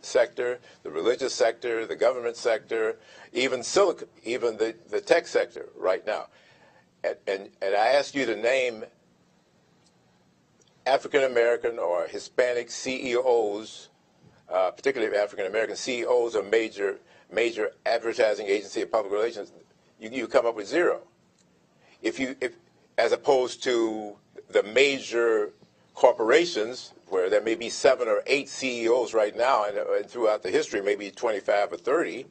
sector, the religious sector, the government sector, even the tech sector right now. And I ask you to name African American or Hispanic CEOs, particularly African American CEOs of major advertising agency of public relations. You come up with zero. If as opposed to the major corporations, where there may be 7 or 8 CEOs right now, and throughout the history, maybe 25 or 30,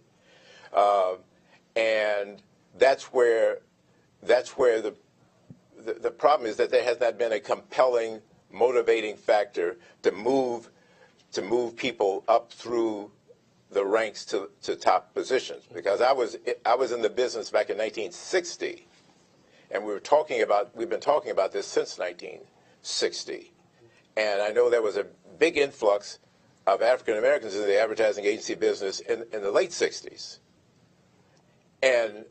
and that's where the problem is, that there has not been a compelling, motivating factor to move people up through the ranks to top positions. Because I was in the business back in 1960, and we've been talking about this since 1960. And I know there was a big influx of African Americans in the advertising agency business in the late 60s. And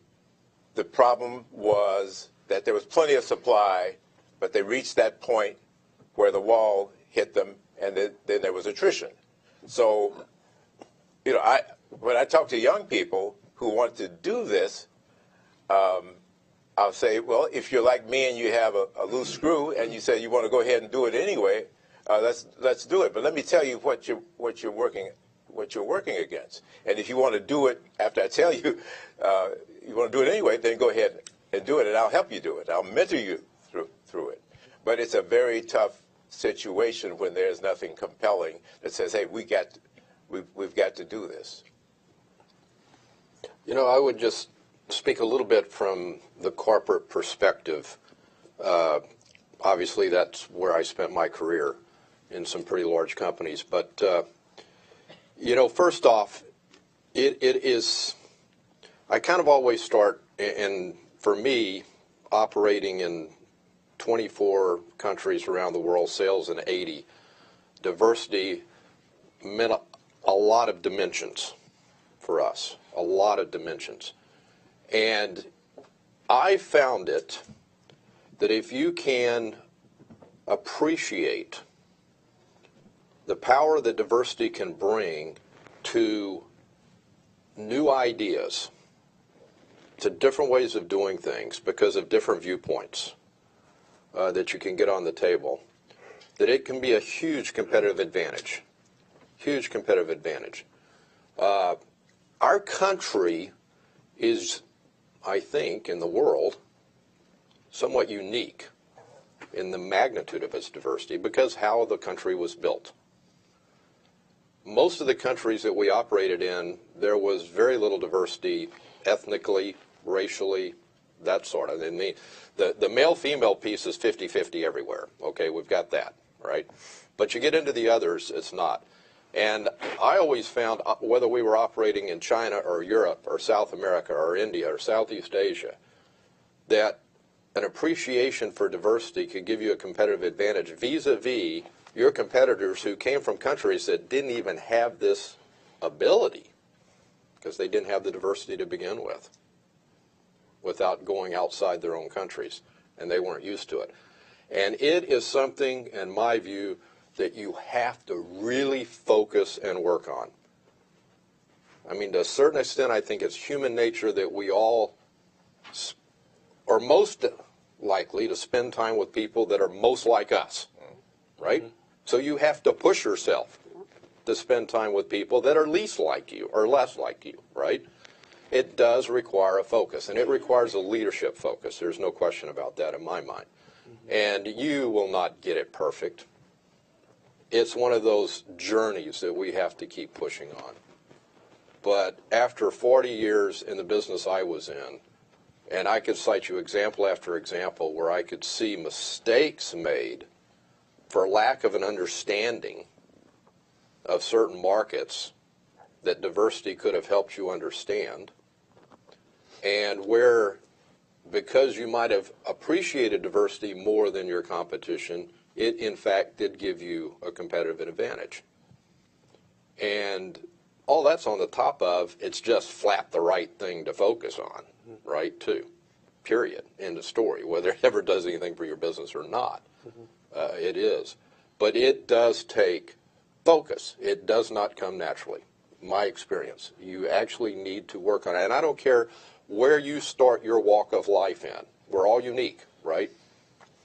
the problem was that there was plenty of supply, but they reached that point where the wall hit them, and then there was attrition. So, when I talk to young people who want to do this, I'll say, well, if you're like me and you have a loose screw and you say you want to go ahead and do it anyway, let's do it. But let me tell you what you're working against. And if you want to do it after I tell you you want to do it anyway, then go ahead and do it, and I'll help you do it. I'll mentor you through it. But it's a very tough situation when there's nothing compelling that says, hey, we've got to do this. I would just speak a little bit from the corporate perspective. Obviously, that's where I spent my career, in some pretty large companies. But, first off, it is, I kind of always start, and for me, operating in 24 countries around the world, sales in 80, diversity meant a lot of dimensions for us, a lot of dimensions. And I found it that if you can appreciate the power that diversity can bring to new ideas, to different ways of doing things because of different viewpoints that you can get on the table, that it can be a huge competitive advantage. Huge competitive advantage. our country is, I think, in the world, somewhat unique in the magnitude of its diversity because how the country was built. Most of the countries that we operated in, there was very little diversity ethnically, racially, that sort of. And the male-female piece is 50-50 everywhere. Okay, we've got that, right? But you get into the others, it's not. And I always found, whether we were operating in China or Europe or South America or India or Southeast Asia, that an appreciation for diversity could give you a competitive advantage vis-a-vis your competitors who came from countries that didn't even have this ability because they didn't have the diversity to begin with without going outside their own countries, and they weren't used to it. And it is something, in my view, that you have to really focus and work on. I mean, to a certain extent, I think it's human nature that we all are most likely to spend time with people that are most like us, right? Mm-hmm. So you have to push yourself to spend time with people that are least like you or less like you, right? It does require a focus, and it requires a leadership focus. There's no question about that in my mind. Mm-hmm. And you will not get it perfect. It's one of those journeys that we have to keep pushing on. But after 40 years in the business I was in, and I could cite you example after example where I could see mistakes made for lack of an understanding of certain markets that diversity could have helped you understand, and where, because you might have appreciated diversity more than your competition, it in fact did give you a competitive advantage. And all that's on the top of, it's just flat the right thing to focus on, right, too. Period. End of story. Whether it ever does anything for your business or not, it is. But it does take focus. It does not come naturally. My experience. You actually need to work on it. And I don't care where you start your walk of life in. We're all unique, right?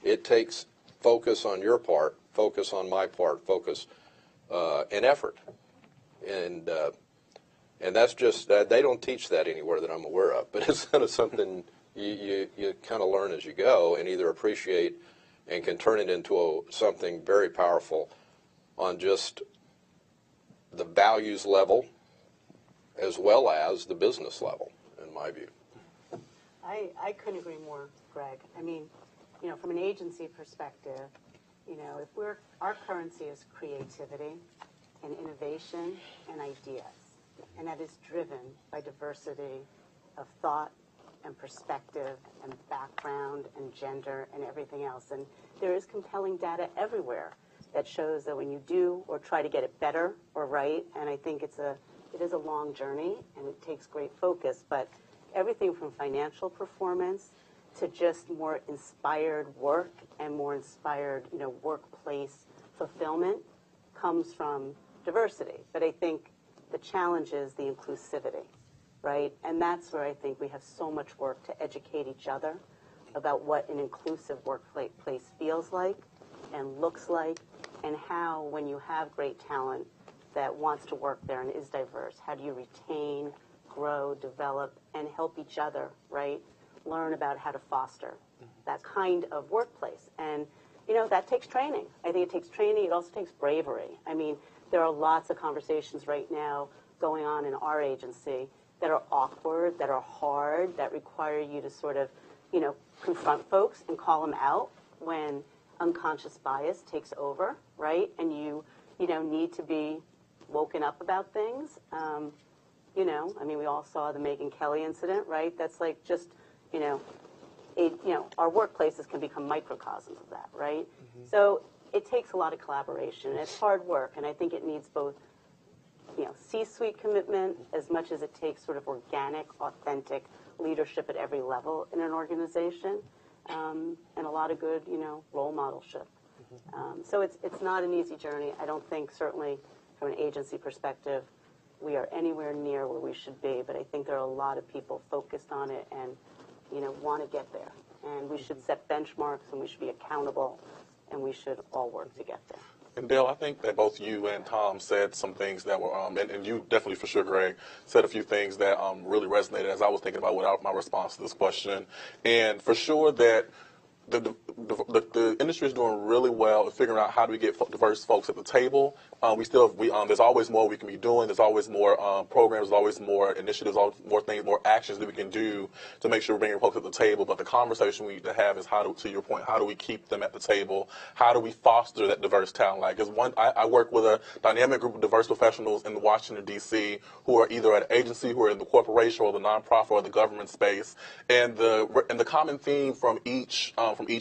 It takes focus on your part, focus on my part, focus and effort. And that's just, they don't teach that anywhere that I'm aware of. But it's kind of something you kind of learn as you go and either appreciate and can turn it into something very powerful on just the values level as well as the business level, in my view. I couldn't agree more, Greg. I mean, you know, from an agency perspective, you know, if our currency is creativity and innovation and ideas, and that is driven by diversity of thought and perspective and background and gender and everything else. And there is compelling data everywhere that shows that when you do or try to get it better or right, and I think it is a long journey and it takes great focus, but everything from financial performance to just more inspired work and more inspired, you know, workplace fulfillment comes from diversity. But I think the challenge is the inclusivity, right? And that's where I think we have so much work to educate each other about what an inclusive workplace feels like and looks like, and how, when you have great talent that wants to work there and is diverse, how do you retain, grow, develop, and help each other, right? Learn about how to foster that kind of workplace. And, you know, that takes training. I think it takes training. It also takes bravery. I mean, there are lots of conversations right now going on in our agency that are awkward, that are hard, that require you to sort of, you know, confront folks and call them out when unconscious bias takes over, right? And you know, need to be woken up about things. You know, I mean, we all saw the Megyn Kelly incident, right? That's like just, you know, our workplaces can become microcosms of that, right? Mm-hmm. So it takes a lot of collaboration, and it's hard work, and I think it needs both, you know, C-suite commitment as much as it takes sort of organic, authentic leadership at every level in an organization, and a lot of good, you know, role modelship. Mm-hmm. So it's not an easy journey. I don't think, certainly from an agency perspective, we are anywhere near where we should be, but I think there are a lot of people focused on it and, you know, want to get there. And we should set benchmarks, and we should be accountable, and we should all work to get there. And Dale, I think that both you and Tom said some things that were, and you definitely for sure, Greg, said a few things that really resonated as I was thinking about my response to this question. And for sure that the industry is doing really well at figuring out how do we get diverse folks at the table. There's always more we can be doing. There's always more programs. There's always more initiatives, more things, more actions that we can do to make sure we're bringing folks at the table. But the conversation we need to have is to your point, how do we keep them at the table? How do we foster that diverse talent? Like, I work with a dynamic group of diverse professionals in Washington, D.C. who are either at an agency, who are in the corporation or the nonprofit or the government space. And the common theme from each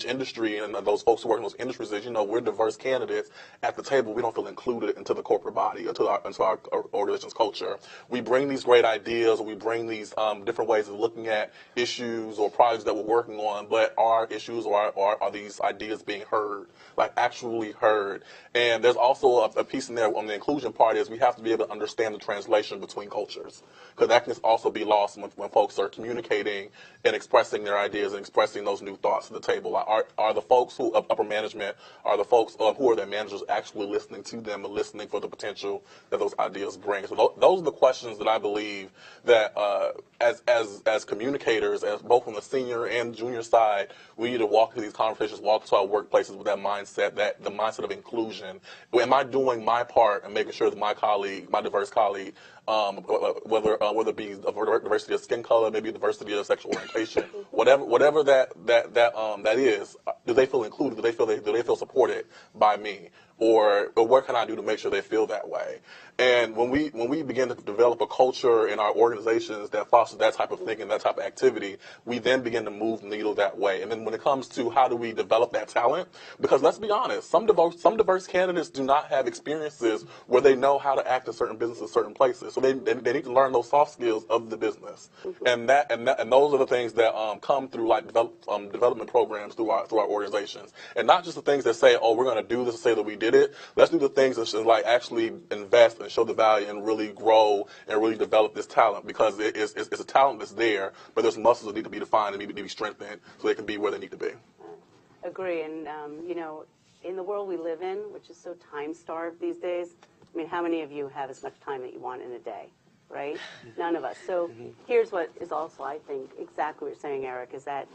industry and those folks who work in those industries is, we're diverse candidates at the table. We don't feel included into the corporate body, into our organization's culture. We bring these great ideas, or we bring these different ways of looking at issues or projects that we're working on, but are issues or are these ideas being heard, like actually heard? And there's also a piece in there on the inclusion part is we have to be able to understand the translation between cultures, because that can also be lost when folks are communicating and expressing their ideas and expressing those new thoughts to the table. Are the folks who upper management, are the folks who are their managers actually listening to them and listening for the potential that those ideas bring? So those are the questions that I believe that as communicators, as both on the senior and junior side, we need to walk through these conversations, walk to our workplaces with that mindset, the mindset of inclusion. Am I doing my part and making sure that my colleague, my diverse colleague, whether it be diversity of skin color, maybe diversity of sexual orientation, whatever that is, do they feel included? Do they feel supported by me? Or what can I do to make sure they feel that way? And when we begin to develop a culture in our organizations that fosters that type of thinking, that type of activity, we then begin to move the needle that way. And then when it comes to how do we develop that talent, because let's be honest, some diverse candidates do not have experiences where they know how to act in certain businesses, certain places. So they need to learn those soft skills of the business, and those are the things that come through like development programs through our organizations, and not just the things that say, oh, we're going to do this to say that we did it. Let's do the things that should like actually invest and show the value and really grow and really develop this talent, because it's a talent that's there, but there's muscles that need to be defined and need to be strengthened so they can be where they need to be. Agree, and in the world we live in, which is so time-starved these days, I mean, how many of you have as much time that you want in a day, right? None of us. So here's what is also, I think, exactly what you're saying, Eric, is that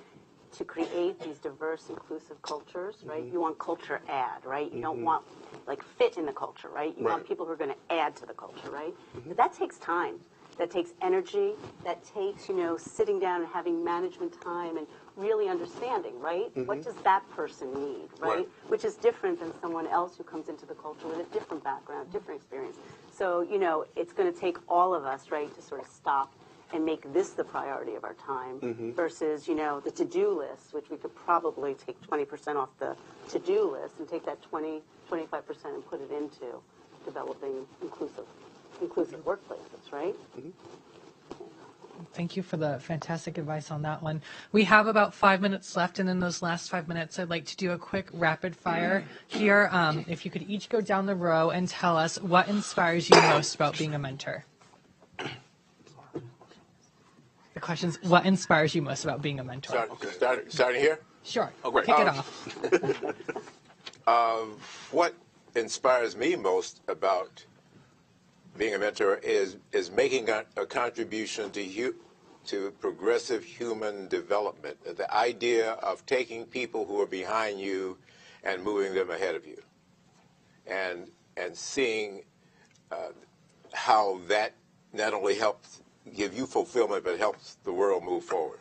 to create these diverse, inclusive cultures, right? You want culture add, right? You don't want, like, fit in the culture, right? You want people who are going to add to the culture, right? But that takes time. That takes energy. That takes, sitting down and having management time and really understanding, right? What does that person need, right? Which is different than someone else who comes into the culture with a different background, different experience. So, it's going to take all of us, right, to sort of stop and make this the priority of our time versus, the to-do list, which we could probably take 20% off the to-do list and take that 25% and put it into developing inclusive workplaces, right? Thank you for the fantastic advice on that one. We have about 5 minutes left, and in those last 5 minutes, I'd like to do a quick rapid fire here. If you could each go down the row and tell us what inspires you most about being a mentor. The question is, what inspires you most about being a mentor? Starting here? Sure. Oh, great. Kick it off. What inspires me most about being a mentor is making a contribution to progressive human development. The idea of taking people who are behind you and moving them ahead of you, and seeing how that not only helps give you fulfillment, but helps the world move forward.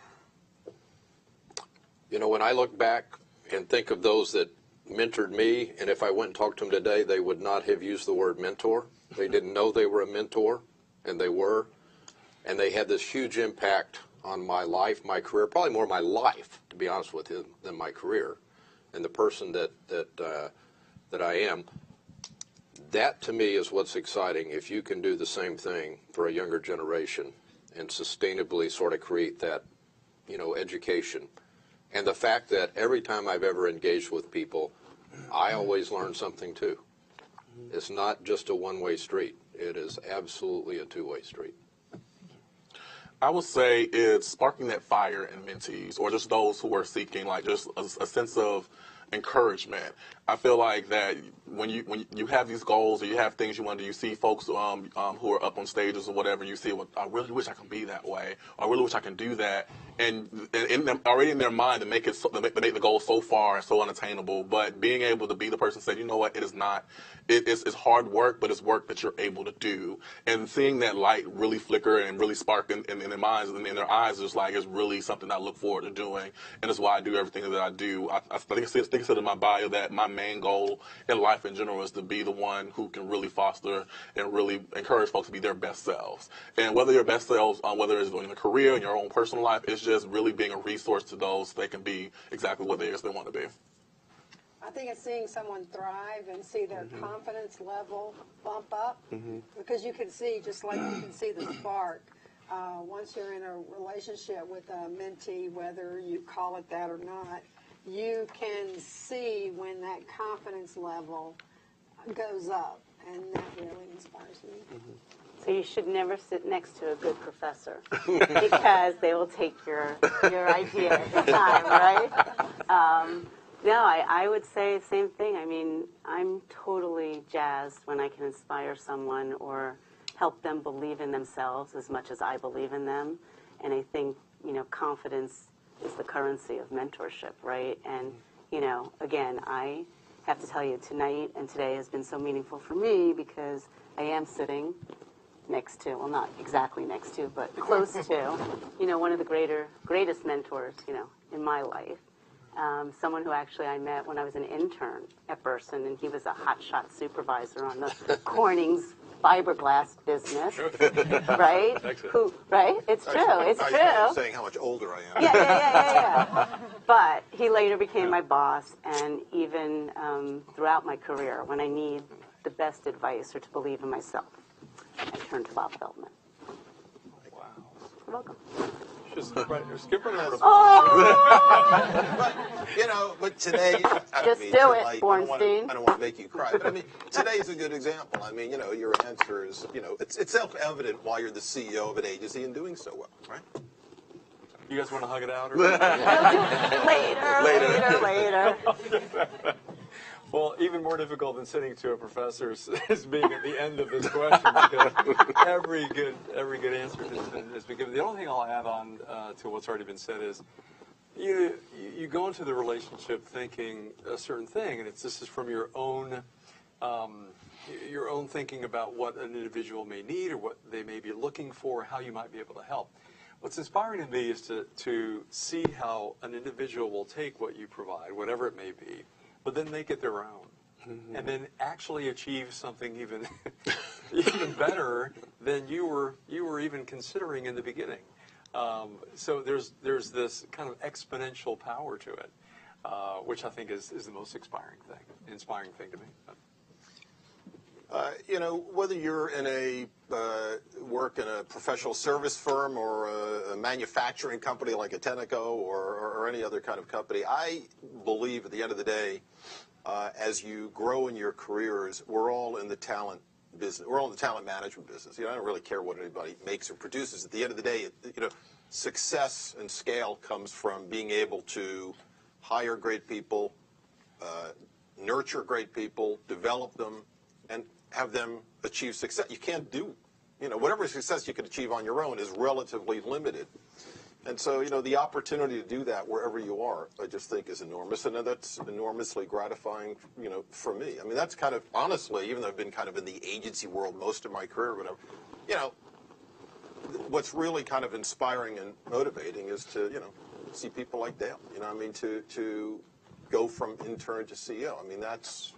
When I look back and think of those that mentored me, and if I went and talked to them today, they would not have used the word mentor. They didn't know they were a mentor, and they were. And they had this huge impact on my life, my career, probably more my life, to be honest with you, than my career, and the person that I am. That, to me, is what's exciting. If you can do the same thing for a younger generation and sustainably sort of create that, education. And the fact that every time I've ever engaged with people, I always learn something too. It's not just a one-way street. It is absolutely a two-way street. I would say it's sparking that fire in mentees, or just those who are seeking, like, just a sense of encouragement. I feel like that when you have these goals or you have things you want to do, you see folks who are up on stages or whatever, you see, well, I really wish I could be that way, or I really wish I can do that, and already in their mind to make the goal so far and so unattainable. But being able to be the person who said, you know what, it is not. It's hard work, but it's work that you're able to do. And seeing that light really flicker and really spark in their minds and in their eyes is really something I look forward to doing. And it's why I do everything that I do. I think I said in my bio that my main goal in life in general is to be the one who can really foster and really encourage folks to be their best selves. And whether your best selves, whether it's in a career, in your own personal life, it's just really being a resource to those so they can be exactly what they want to be. I think it's seeing someone thrive and see their confidence level bump up, because you can see, just like you can see the spark, once you're in a relationship with a mentee, whether you call it that or not, you can see when that confidence level goes up, and that really inspires me. So you should never sit next to a good professor because they will take your idea at the time, right? No, I would say the same thing. I mean, I'm totally jazzed when I can inspire someone or help them believe in themselves as much as I believe in them. And I think, confidence is the currency of mentorship, right? And, again, I have to tell you, tonight and today has been so meaningful for me because I am sitting next to, well, not exactly next to, but close to, one of the greatest mentors, in my life. Someone who actually I met when I was an intern at Burson, and he was a hotshot supervisor on the Corning's fiberglass business, right? Right? It's true. It's true. I'm saying how much older I am. Yeah. But he later became my boss, and even throughout my career, when I need the best advice or to believe in myself, I turn to Bob Feldman. Wow. You're welcome. Skipper number. But today, Just do it, Bornstein. I don't want to make you cry, but I mean, today's a good example. I mean, your answer is, it's self-evident why you're the CEO of an agency and doing so well, right? You guys want to hug it out? Or? Later. Well, even more difficult than sitting to a professor is being at the end of this question, because every good answer has been given. The only thing I'll add on to what's already been said is you go into the relationship thinking a certain thing, and this is from your own thinking about what an individual may need or what they may be looking for, how you might be able to help. What's inspiring to me is to see how an individual will take what you provide, whatever it may be, but then make it their own, and then actually achieve something even better than you were even considering in the beginning. So there's this kind of exponential power to it, which I think is the most inspiring thing to me. Whether you're in work in a professional service firm or a manufacturing company like a Tenneco or any other kind of company, I believe at the end of the day, as you grow in your careers, we're all in the talent business. We're all in the talent management business. I don't really care what anybody makes or produces. At the end of the day, success and scale comes from being able to hire great people, nurture great people, develop them, and have them achieve success. You can't do, whatever success you can achieve on your own is relatively limited. And so, the opportunity to do that wherever you are, I just think is enormous. And that's enormously gratifying, for me. I mean, that's kind of, honestly, even though I've been kind of in the agency world most of my career, whatever, what's really kind of inspiring and motivating is to, see people like Dale, to go from intern to CEO. I mean, that's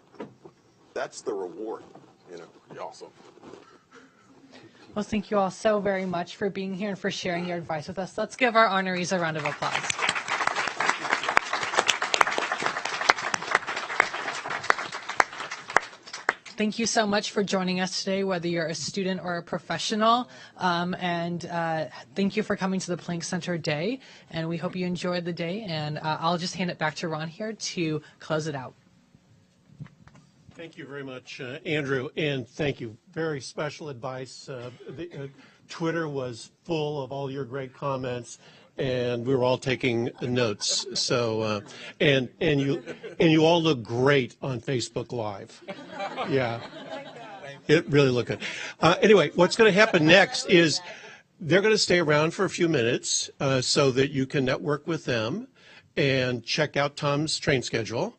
the reward, Awesome. Well, thank you all so very much for being here and for sharing your advice with us. Let's give our honorees a round of applause. Thank you so much for joining us today, whether you're a student or a professional. And thank you for coming to the Planck Center Day. And we hope you enjoyed the day. And I'll just hand it back to Ron here to close it out. Thank you very much, Andrew, and thank you. Very special advice. Twitter was full of all your great comments, and we were all taking notes. So, and you all look great on Facebook Live. Yeah, it really looked good. Anyway, what's going to happen next is they're going to stay around for a few minutes so that you can network with them and check out Tom's train schedule.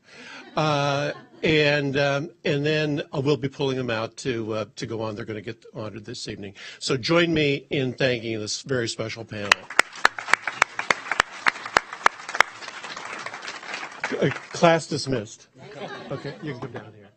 And then we'll be pulling them out to go on. They're going to get honored this evening. So join me in thanking this very special panel. Class dismissed. Okay, you can come down here.